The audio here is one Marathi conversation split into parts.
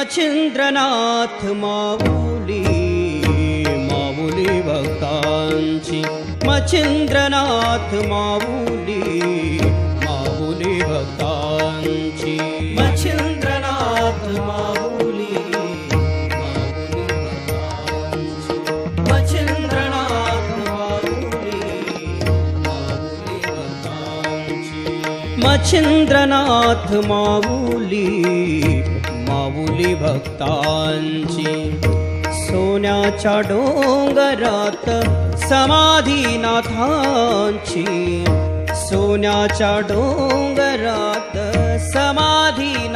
मच्छिंद्रनाथ माऊली माऊली भक्तांची मच्छिंद्रनाथ माऊली माऊली भक्तांची मच्छिंद्रनाथ माऊली माऊली भक्तांची मच्छिंद्रनाथ माऊली माऊली भक्तांची मच्छिंद्रनाथ माऊली माऊली भक्तांची सोन्याच्या डोंगरात समाधीनाथांची सोन्याच्या डोंगरात समाधीनाथांची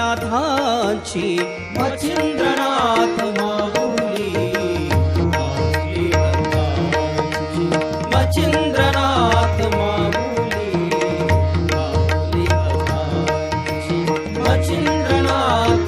मच्छिंद्रनाथ माऊली माऊली भक्तांची मच्छिंद्रनाथ माऊली माऊली भक्तांची मच्छिंद्रनाथ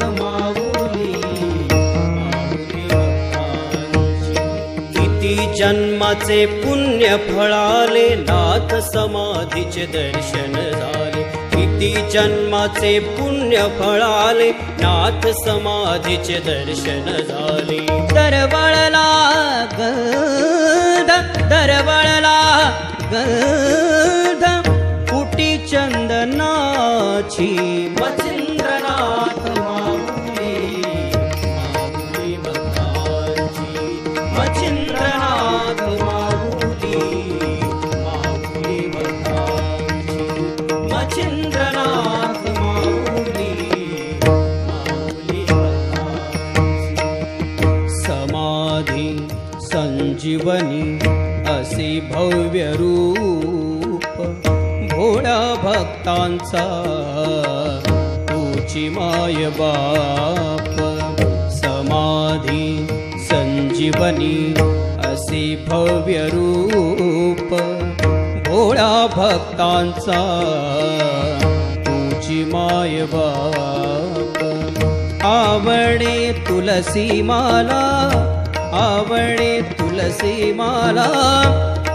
जन्माचे पुण्य फळाले नाथ समाधीचे दर्शन झाले किती जन्माचे पुण्य फळाले नाथ समाधीचे दर्शन झाले दरवळला गंध दरवळला गंध कुटी चंदनाची मच्छिंद्रनाथ माऊली माऊली भक्तांची मच्छिंद्रनाथ माऊली माऊली भक्तांची मच्छिंद्रनाथ माऊली माऊली भक्तांची समाधी संजीवनी असे भव्य रूप भोळा भक्तांचा तुझी माय बाप समाधी संजीवनी असे भव्य रूप भोळा भक्तांचा तुझी माय बाप आवडे तुलसी माला आवडे तुलसी माला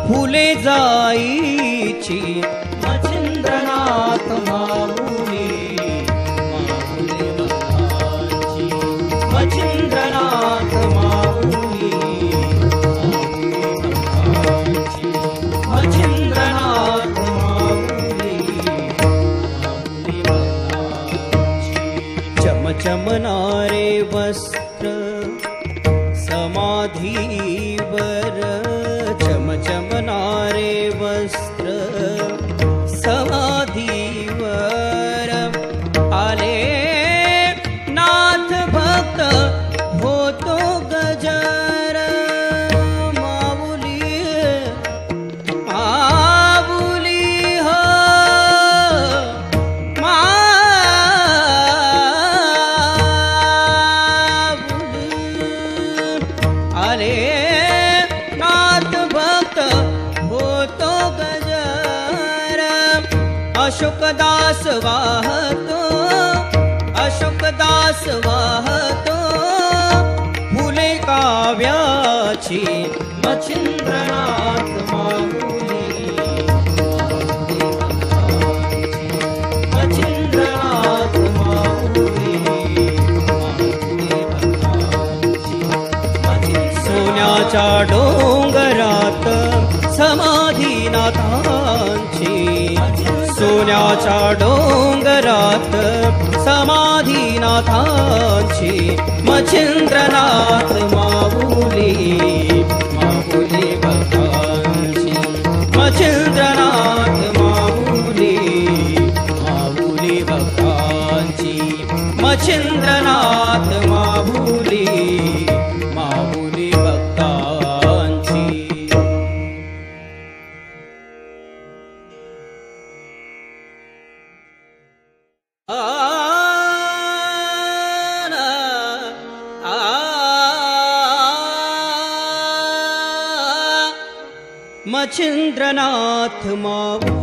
फुले जाईची मच्छिंद्रनाथ माऊली माऊली भक्तांची मच्छिंद्रनाथ माऊली मच्छिंद्रनाथ माऊली माऊली भक्तांची चमचमणारे वस्त्र समाधीवर चमचमणारे वस्त्र समाधीवर आले नाथ भक्त होतो गजर माऊली माऊली हो माऊली आले नाथ भक्त होतो गजर अशोकदास वाहतो अशोकदास वाहतो फुले काव्याची मच्छिंद्रनाथ माऊली मच्छिंद्रनाथ माऊली माऊली भक्तांची सोन्याच्या डोंगरात समाधीनाथांची सोन्याच्या डोंगरात समाधीनाथांची मच्छिंद्रनाथ माऊली माऊली भक्तांची मच्छिंद्रनाथ माऊली माऊली भक्तांची मच्छिंद्रनाथ माऊली माऊली भक्तांची मच्छिंद्रनाथ माऊली